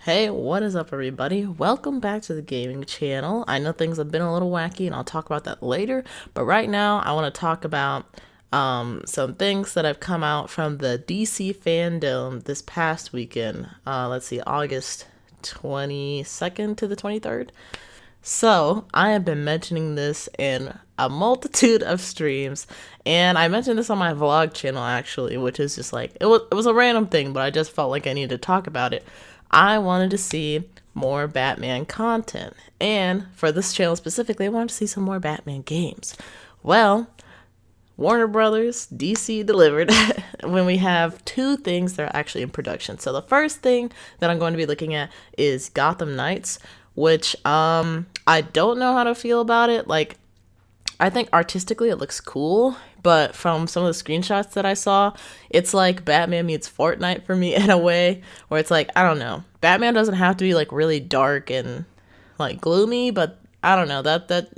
Hey, what is up, everybody? Welcome back to the gaming channel. I know things have been a little wacky, and I'll talk about that later. But right now, I want to talk about some things that have come out from the DC fandom this past weekend. Let's see, August 22nd to the 23rd. So, I have been mentioning this in a multitude of streams, and I mentioned this on my vlog channel actually, which is just like, it was a random thing, but I just felt like I needed to talk about it. I wanted to see more Batman content, and for this channel specifically, I wanted to see some more Batman games. Well, Warner Brothers, DC delivered when we have two things that are actually in production. So the first thing that I'm going to be looking at is Gotham Knights, which I don't know how to feel about it. Like, I think artistically it looks cool, but from some of the screenshots that I saw, it's like Batman meets Fortnite for me in a way, where it's like, I don't know. Batman doesn't have to be like really dark and like gloomy, but I don't know,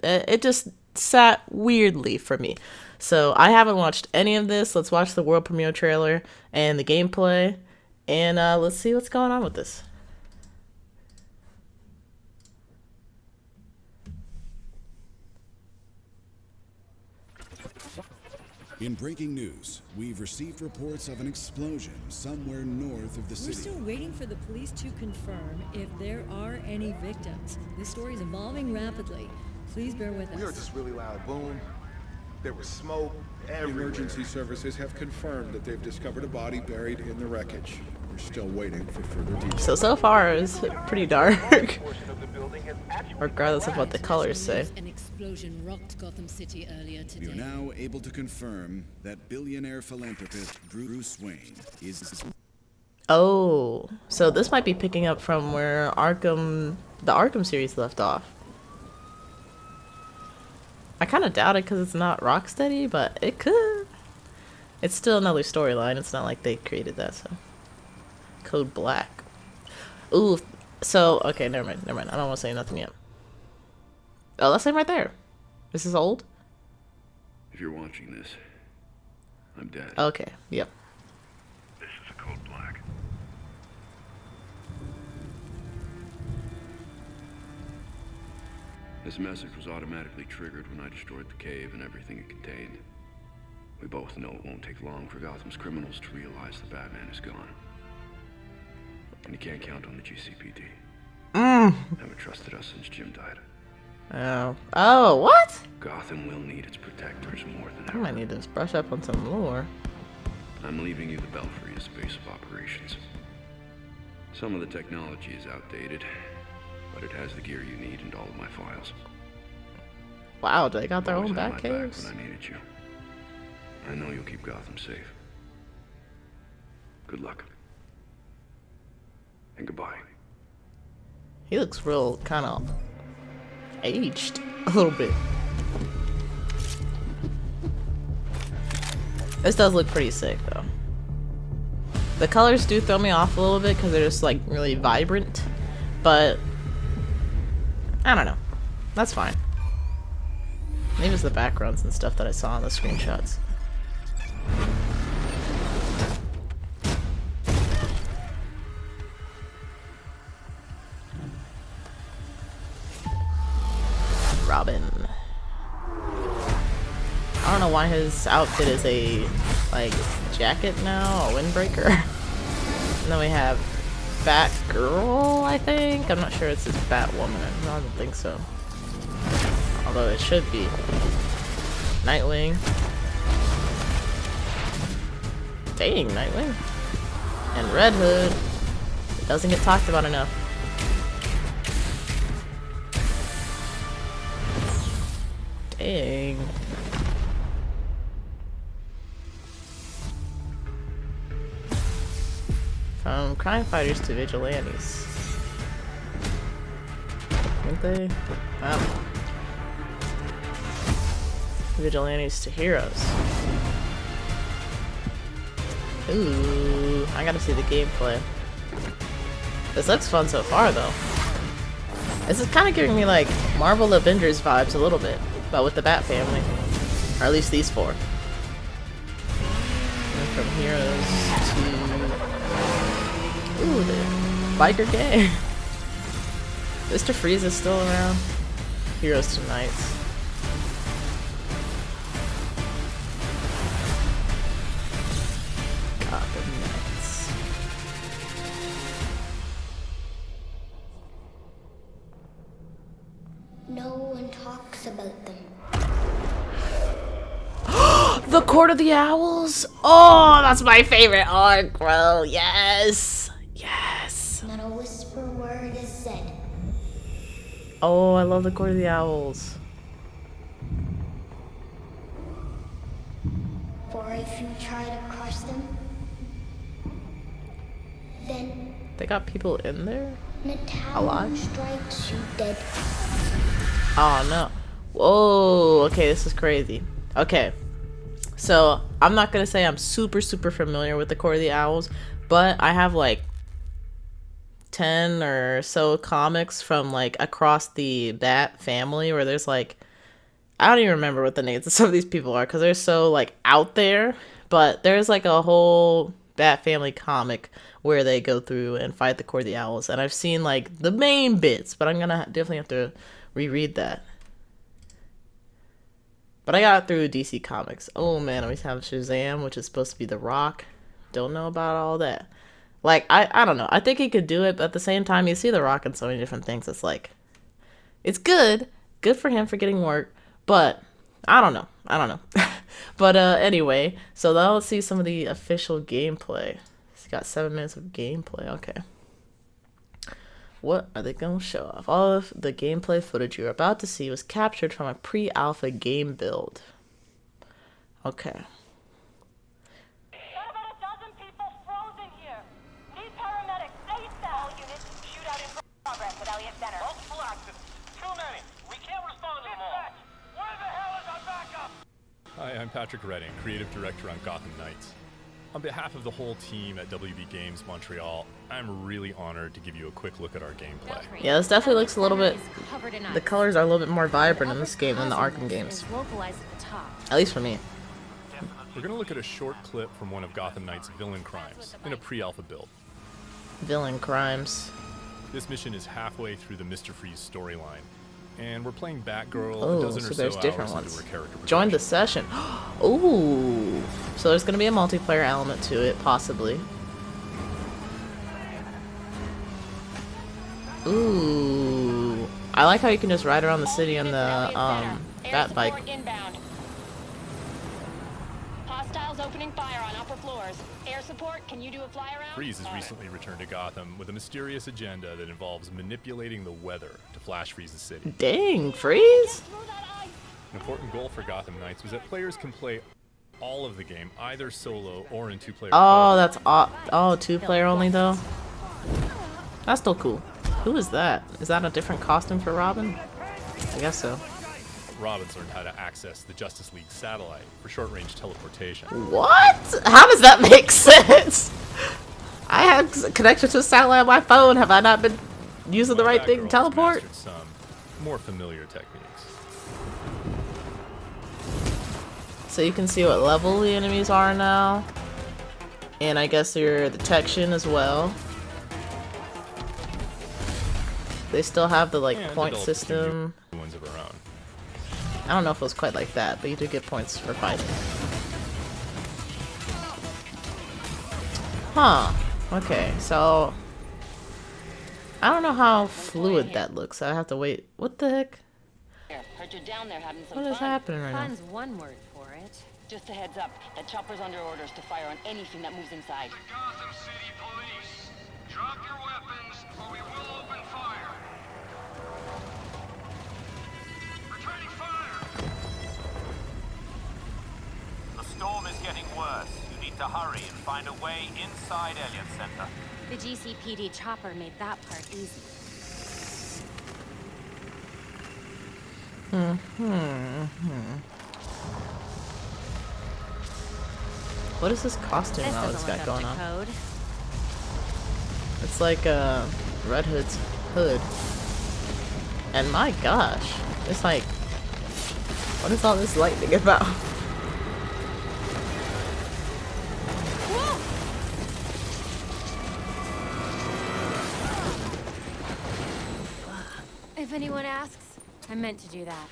it just sat weirdly for me. So I haven't watched any of this. Let's watch the world premiere trailer and the gameplay, and let's see what's going on with this. In breaking news, we've received reports of an explosion somewhere north of the city. We're still waiting for the police to confirm if there are any victims. This story is evolving rapidly. Please bear with us. We heard this really loud boom. There was smoke everywhere. Emergency services have confirmed that they've discovered a body buried in the wreckage. We're still waiting for further details. So far it's pretty dark, regardless of what the colors say. An explosion rocked Gotham City earlier today. We are now able to confirm that billionaire philanthropist Bruce Wayne is... Oh, so this might be picking up from where the Arkham series left off. I kind of doubt it because it's not Rocksteady, but it could. It's still another storyline. It's not like they created that, so. Code Black. Ooh, so, okay, never mind. I don't want to say nothing yet. Oh, that's him right there. This is old? If you're watching this, I'm dead. Okay, yep. This is a Code Black. This message was automatically triggered when I destroyed the cave and everything it contained. We both know it won't take long for Gotham's criminals to realize the Batman is gone. And you can't count on the GCPD. Haven't trusted us since Jim died. Oh, what? Gotham will need its protectors more than I ever. might need to brush up on some lore. I'm leaving you the Belfry as a base of operations. Some of the technology is outdated, but it has the gear you need and all of my files. Wow, they got their Always own had my bat back caves? when I needed you. I know you'll keep Gotham safe. Good luck. And goodbye. He looks real kind of aged a little bit. This does look pretty sick though. The colors do throw me off a little bit because they're just like really vibrant, but I don't know. That's fine. Maybe it's the backgrounds and stuff that I saw in the screenshots. Robin. I don't know why his outfit is a like jacket now, a windbreaker. And then we have Batgirl, I think. I'm not sure it's his Batwoman. I don't think so. Although it should be. Nightwing. Dang, Nightwing. And Red Hood. It doesn't get talked about enough. Dang. From crime fighters to vigilantes. Aren't they? Wow. Vigilantes to heroes. Ooh, I gotta see the gameplay. This looks fun so far though. This is kind of giving me like Marvel Avengers vibes a little bit, but with the Bat family. Or at least these four. And from heroes to... Ooh, the biker gang. Mr. Freeze is still around. Heroes Tonight. Gotham Knights. No one talks about them. The Court of the Owls? Oh, that's my favorite arc, bro. Yes. Yes. Not a whisper word is said. Oh, I love the Court of the Owls. For if you try to cross them, then They got people in there? Natal Alive? strikes you dead. Oh, no. Whoa. Okay, this is crazy. Okay. So, I'm not going to say I'm super familiar with the Court of the Owls, but I have like 10 or so comics from like across the Bat family where there's like, I don't even remember what the names of some of these people are because they're so like out there, but there's like a whole Bat family comic where they go through and fight the Court of the Owls, and I've seen like the main bits, but I'm gonna definitely have to reread that. But I got it through DC Comics. Oh man, we have Shazam, which is supposed to be The Rock. Don't know about all that. Like, I don't know. I think he could do it, but at the same time, you see The Rock in so many different things. It's like, it's good. Good for him for getting work. But, I don't know. But anyway, so now let's see some of the official gameplay. It's got 7 minutes of gameplay. Okay. What are they going to show off? All of the gameplay footage you're about to see was captured from a pre-alpha game build. Okay. Got about a dozen people frozen here. Need paramedics. ASAP. All units, shootout in progress at Elliott Center. Multiple accidents. Too many. We can't respond to them all. Where the hell is our backup? Hi, I'm Patrick Redding, Creative Director on Gotham Knights. On behalf of the whole team at WB Games Montreal, I'm really honored to give you a quick look at our gameplay. Yeah, this definitely looks a little bit... The colors are a little bit more vibrant in this game than the Arkham games. At least for me. We're going to look at a short clip from one of Gotham Knights' villain crimes in a pre-alpha build. Villain crimes. This mission is halfway through the Mr. Freeze storyline, and we're playing Batgirl Oh, a dozen so or there's so different hours ones. into her character Join the progression. session. Ooh. So there's going to be a multiplayer element to it, possibly. Ooh. I like how you can just ride around the city on the bat bike. Inbound. Hostiles opening fire on upper floors. Air support, can you do a fly around? Freeze has recently returned to Gotham with a mysterious agenda that involves manipulating the weather to flash freeze the city. Dang, Freeze? An important goal for Gotham Knights was that players can play all of the game, either solo or in two-player Oh, co-op. that's... Oh, two-player only, though? That's still cool. Who is that? Is that a different costume for Robin? I guess so. Robin's learned how to access the Justice League satellite for short-range teleportation. What? How does that make sense? I have connection to a satellite on my phone. Have I not been using the right thing to Batgirl has teleport? mastered some more familiar techniques. So you can see what level the enemies are now. And I guess your detection as well. They still have the like And point develop a few system. new ones of our own. I don't know if it was quite like that, but you do get points for fighting. Huh. Okay, so I don't know how fluid that looks. I have to wait. What the heck? Heard you're down there having some What is fun. happening right now? Fun's one word for it. Just a heads up, that chopper's under orders to fire on anything that moves inside. Gotham City Police. Drop your weapons or we will open fire. Returning fire. The storm is getting worse. You need to hurry and find a way inside Elliott Center. The GCPD chopper made that part easy. What is this costume This now doesn't that's got look up going to on? code. It's like Red Hood's hood. And my gosh, it's like, what is all this lightning about? If anyone asks, I meant to do that.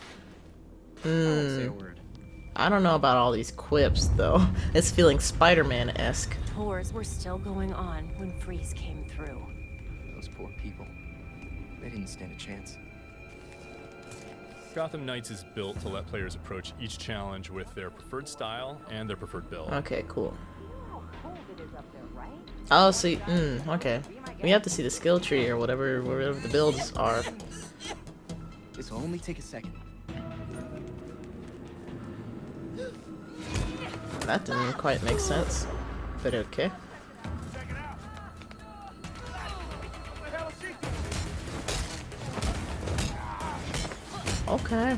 Say a word. I don't know about all these quips, though. It's feeling Spider-Man-esque. Tours were still going on when Freeze came through. Those poor people. They didn't stand a chance. Gotham Knights is built to let players approach each challenge with their preferred style and their preferred build. Okay, cool. Oh, so okay. We have to see the skill tree or whatever the builds are. This will only take a second. That didn't quite make sense, but okay. Okay.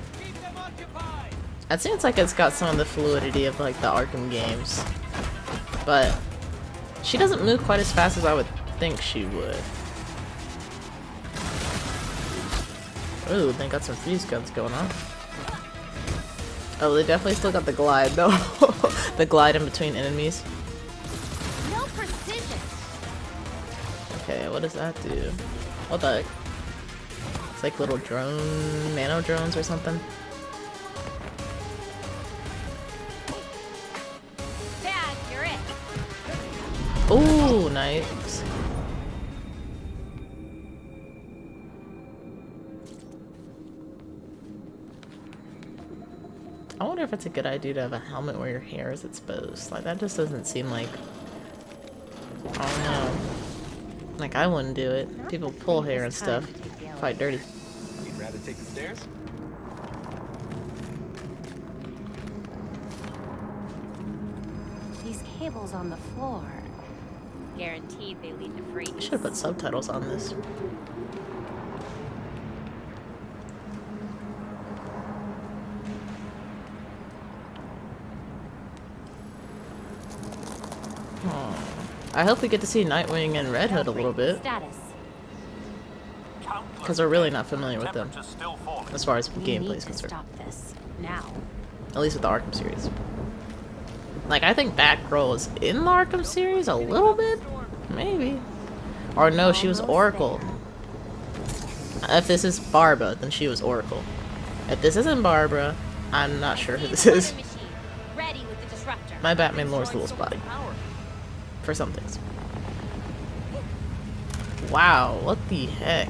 It seems like it's got some of the fluidity of like the Arkham games, but she doesn't move quite as fast as I would think she would. Ooh, they got some freeze guns going on. Oh, they definitely still got the glide though. The glide in between enemies. No precision. Okay, what does that do? What the heck? It's like little drone, nano drones or something. Dad, you're it. Ooh, nice. I wonder if it's a good idea to have a helmet where your hair is exposed. Like, that just doesn't seem like... I don't know. Like, I wouldn't do it. People pull hair and stuff. Quite dirty. You'd rather take the stairs? These cables on the floor. Guaranteed they lead to Freeze. I should have put subtitles on this. I hope we get to see Nightwing and Red Hood a little bit, because we're really not familiar with them as far as gameplay is concerned. Stop this now. At least with the Arkham series. Like, I think Batgirl is in the Arkham series a little bit, maybe. Or no, she was Oracle. If this is Barbara, then she was Oracle. If this isn't Barbara, I'm not sure who this is. Ready with the disruptor. My Batman lore's a little spotty. For some things. Wow, what the heck?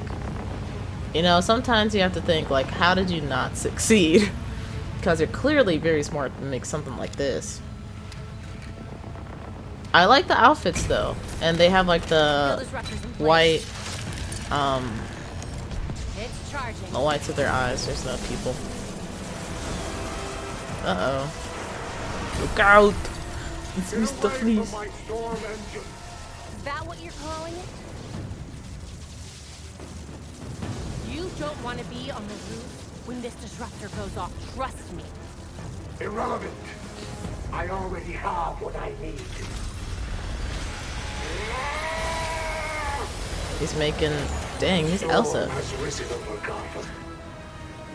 You know, sometimes you have to think, like, how did you not succeed? Because you're clearly very smart to make something like this. I like the outfits, though. And they have, like, the white, the whites of their eyes. There's no people. Uh-oh. Look out! It's Mr. Freeze. Is that what you're calling it? You don't want to be on the roof when this disruptor goes off. Trust me. Irrelevant. I already have what I need. He's making... Dang, he's Elsa.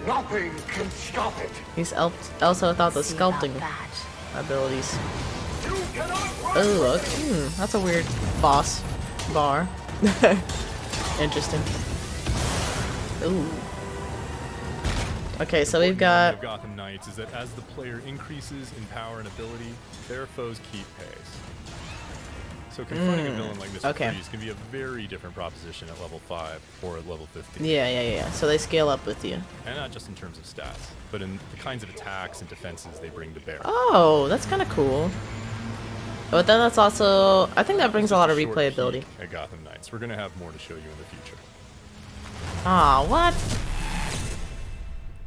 Nothing can stop it. He's Elsa without the sculpting abilities. Oh, okay. That's a weird boss bar. Interesting. Ooh. Okay, so we've got... The Gotham Knights is that as the player increases in power and ability, their foes keep pace. So confronting a villain like Mr. Freeze can be a very different proposition at level 5 or at level 15. Yeah. So they scale up with you. And not just in terms of stats, but in the kinds of attacks and defenses they bring to bear. Oh, that's kind of cool. But then that's also... I think that brings a lot of replayability. At Gotham Knights. We're going to have more to show you in the future. Ah, what?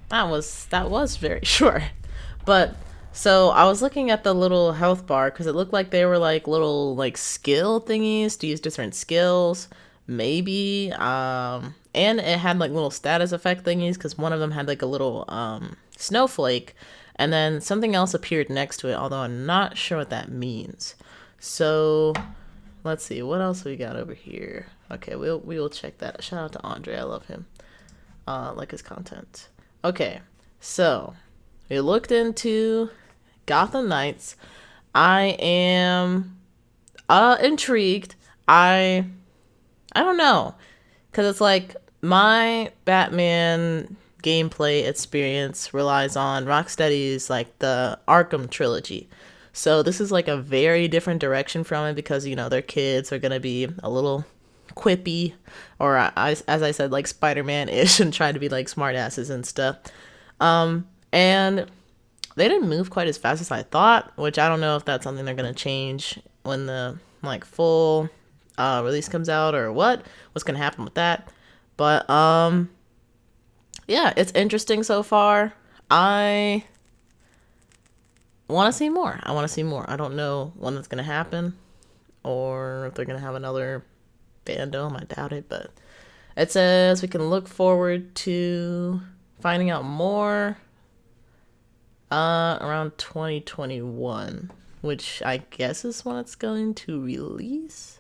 That was very short. But... So I was looking at the little health bar because it looked like they were like little like skill thingies to use different skills, maybe. And it had like little status effect thingies because one of them had like a little snowflake, and then something else appeared next to it. Although I'm not sure what that means. So let's see what else we got over here. Okay, we will check that. Shout out to Andre, I love him. Like his content. Okay, so we looked into Gotham Knights. I am intrigued. I don't know, because it's like my Batman gameplay experience relies on Rocksteady's like the Arkham trilogy. So this is like a very different direction from it because, you know, their kids are going to be a little quippy, or as I said, like Spider-Man-ish, and try to be like smartasses and stuff. And they didn't move quite as fast as I thought, which I don't know if that's something they're going to change when the like full release comes out, or what's going to happen with that. But yeah, it's interesting so far. I want to see more. I don't know when that's going to happen, or if they're going to have another fandom. I doubt it, but it says we can look forward to finding out more around 2021, which I guess is when it's going to release.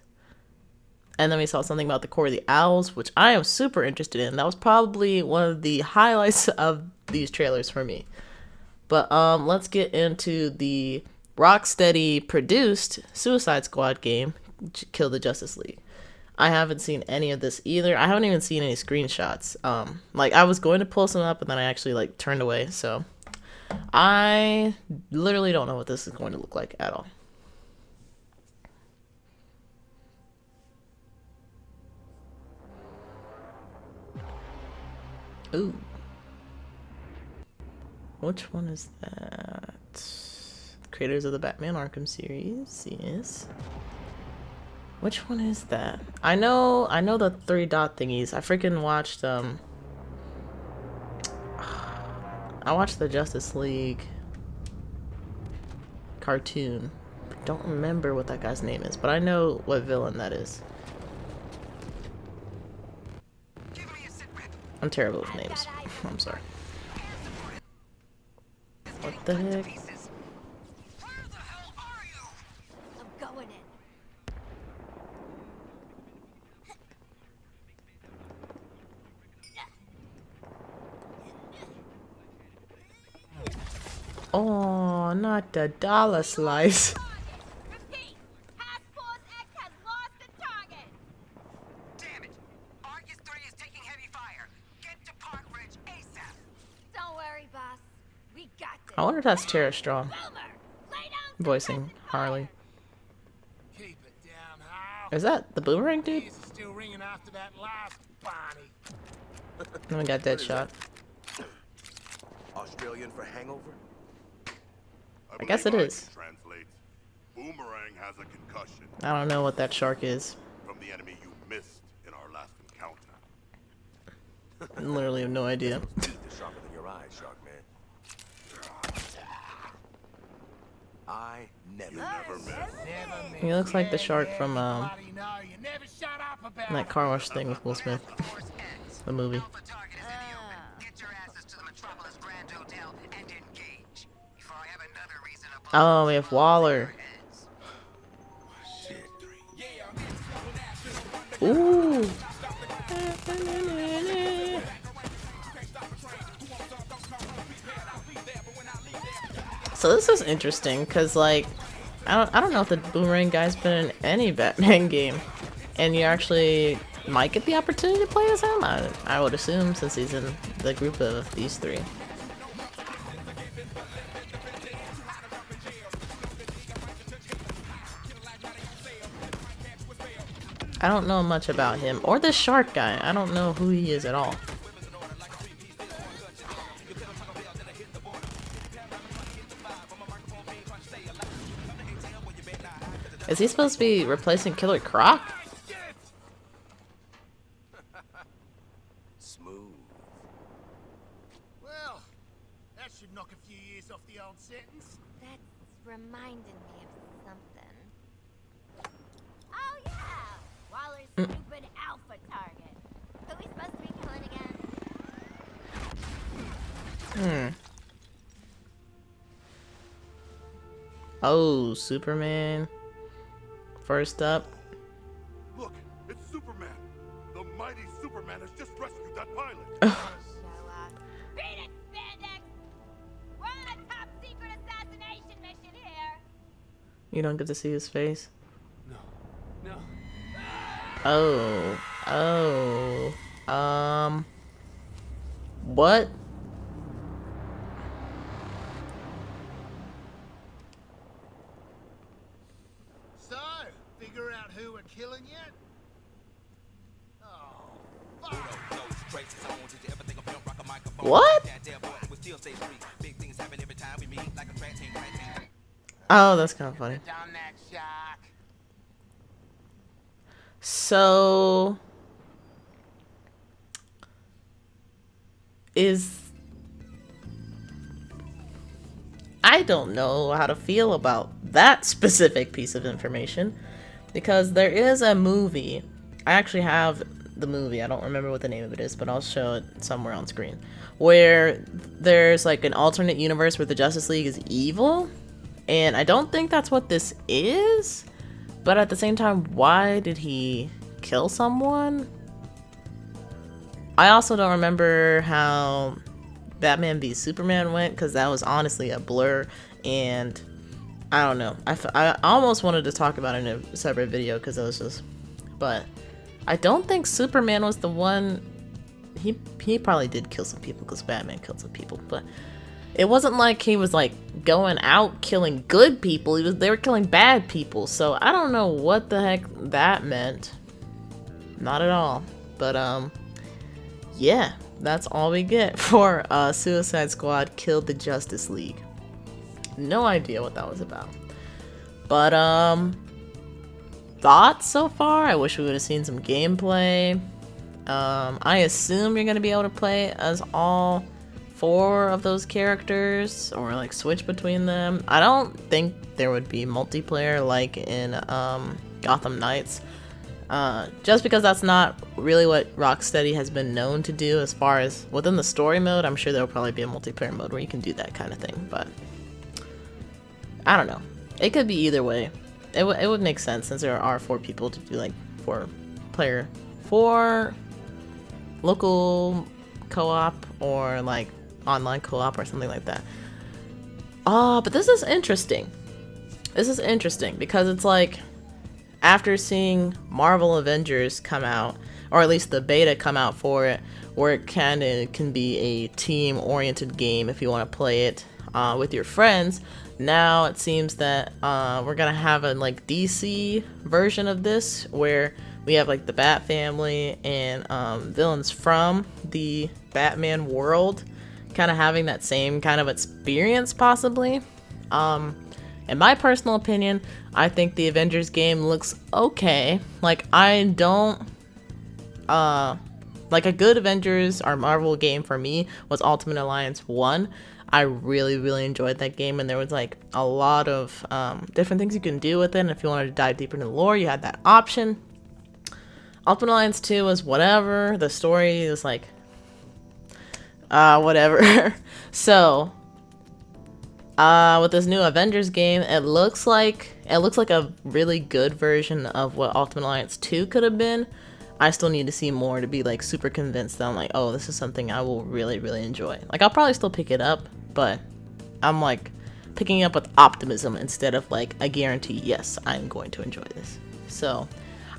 And then we saw something about the Core of the Owls, which I am super interested in. That was probably one of the highlights of these trailers for me. But let's get into the Rocksteady produced Suicide Squad game, Kill the Justice League. I haven't seen any of this either. I haven't even seen any screenshots. Like I was going to pull some up, and then I actually like turned away. So I literally don't know what this is going to look like at all. Ooh. Which one is that? Creators of the Batman Arkham series, yes. Which one is that? I know the 3 dot thingies. I freaking watched I watched the Justice League cartoon. I don't remember what that guy's name is, but I know what villain that is. I'm terrible with names. I'm sorry. What the heck? Oh, not the dollar slice. I wonder if that's Tara Strong voicing Harley. Is that the Boomerang dude? And we got Deadshot. Australian for hangover? I guess it is. Boomerang has a concussion. I don't know what that shark is. From the enemy you missed in our last encounter. I literally have no idea. Sharper than your eyes, Shark Man. I never miss. He looks like the shark from that car wash thing with Will Smith. The movie. Oh, we have Waller. Ooh. So this is interesting because, like, I don't know if the Boomerang guy's been in any Batman game, and you actually might get the opportunity to play as him. I would assume, since he's in the group of these 3. I don't know much about him or the shark guy. I don't know who he is at all. Is he supposed to be replacing Killer Croc? Smooth. Well, that should knock a few years off the old sentence. That's reminding me of something. Oh yeah! Waller's stupid alpha target. Who we supposed to be killing again? Oh, Superman. First up. Look, it's Superman. The mighty Superman has just rescued that pilot. Beat it, Spandex! We're on a top secret assassination mission here. You don't get to see his face. No. Oh. What? So, figure out who we're killing yet? What? Oh, that's kind of funny. So, I don't know how to feel about that specific piece of information, because there is a movie. I actually have the movie. I don't remember what the name of it is, but I'll show it somewhere on screen, where there's like an alternate universe where the Justice League is evil, and I don't think that's what this is. But at the same time, why did he kill someone? I also don't remember how Batman v Superman went, because that was honestly a blur, and I don't know. I almost wanted to talk about it in a separate video, because it was just... But I don't think Superman was the one... He probably did kill some people, because Batman killed some people, but it wasn't like he was like going out killing good people. They were killing bad people, so I don't know what the heck that meant. Not at all. But yeah, that's all we get for Suicide Squad Killed the Justice League. No idea what that was about. But thoughts so far? I wish we would have seen some gameplay. I assume you're gonna be able to play as all 4 of those characters, or like switch between them. I don't think there would be multiplayer like in Gotham Knights, just because that's not really what Rocksteady has been known to do. As far as within the story mode, I'm sure there'll probably be a multiplayer mode where you can do that kind of thing, but I don't know. It could be either way. It would make sense, since there are 4 people, to do like 4 local co-op, or like online co-op or something like that. But this is interesting. This is interesting because it's like, after seeing Marvel Avengers come out, or at least the beta come out for it, where it can be a team-oriented game if you want to play it with your friends. Now it seems that we're gonna have a like DC version of this, where we have like the Bat family and villains from the Batman world kind of having that same kind of experience, possibly. In my personal opinion, I think the Avengers game looks okay. Like, I don't like, a good Avengers or Marvel game for me was Ultimate Alliance 1. I really enjoyed that game, and there was like a lot of different things you can do with it, and if you wanted to dive deeper into the lore, you had that option. Ultimate Alliance 2 was whatever. The story is like whatever. So with this new Avengers game, it looks like a really good version of what Ultimate Alliance 2 could have been. I still need to see more to be like super convinced that I'm like, oh, this is something I will really enjoy. Like, I'll probably still pick it up, but I'm like picking it up with optimism instead of like a guarantee, yes, I'm going to enjoy this. So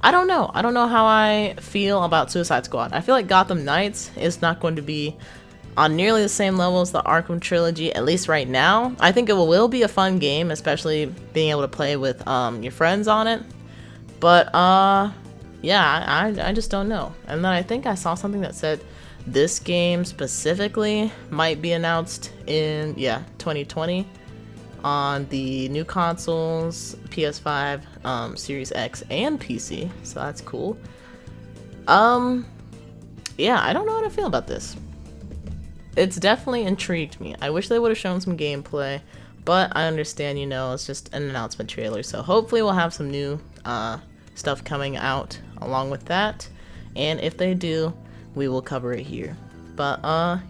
I don't know how I feel about Suicide Squad. I feel like Gotham Knights is not going to be on nearly the same level as the Arkham trilogy, at least right now. I think it will be a fun game, especially being able to play with your friends on it. But yeah, I just don't know. And then I think I saw something that said this game specifically might be announced in 2020 on the new consoles, PS5, Series X, and PC. So that's cool. Yeah, I don't know how to feel about this. It's definitely intrigued me. I wish they would have shown some gameplay, but I understand, you know, it's just an announcement trailer. So hopefully we'll have some new stuff coming out along with that. And if they do, we will cover it here. But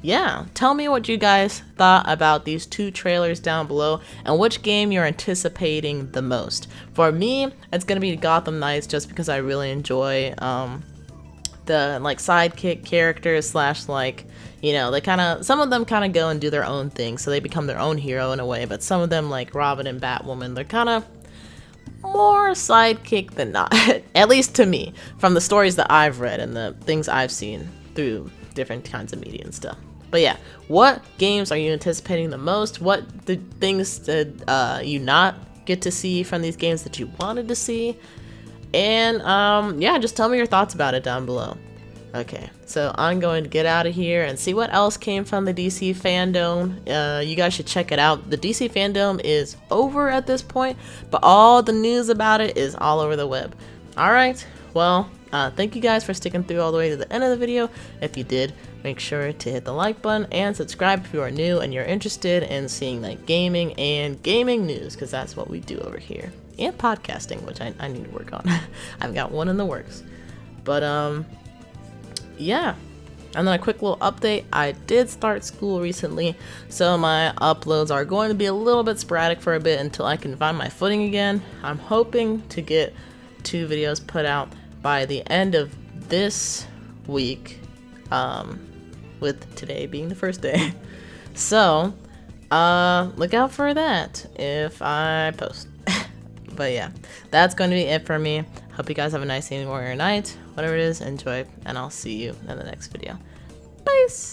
yeah, tell me what you guys thought about these 2 trailers down below, and which game you're anticipating the most. For me, it's gonna be Gotham Knights, just because I really enjoy the like sidekick characters slash, like, you know, they some of them kind of go and do their own thing, so they become their own hero in a way, but some of them, like Robin and Batwoman, they're kind of more sidekick than not. At least to me, from the stories that I've read and the things I've seen. through different kinds of media and stuff. But yeah, what games are you anticipating the most? What the things did you not get to see from these games that you wanted to see? And yeah, just tell me your thoughts about it down below. Okay, so I'm going to get out of here and see what else came from the DC fandom. You guys should check it out. The DC fandom is over at this point, but all the news about it is all over the web. Alright, well, thank you guys for sticking through all the way to the end of the video. If you did, make sure to hit the like button and subscribe if you are new and you're interested in seeing like gaming and gaming news, because that's what we do over here. And podcasting, which I need to work on. I've got one in the works. But yeah, and then a quick little update. I did start school recently, so my uploads are going to be a little bit sporadic for a bit until I can find my footing again. I'm hoping to get 2 videos put out by the end of this week, with today being the first day. So look out for that if I post. But yeah, that's going to be it for me. Hope you guys have a nice evening or night, whatever it is. Enjoy, and I'll see you in the next video. Peace.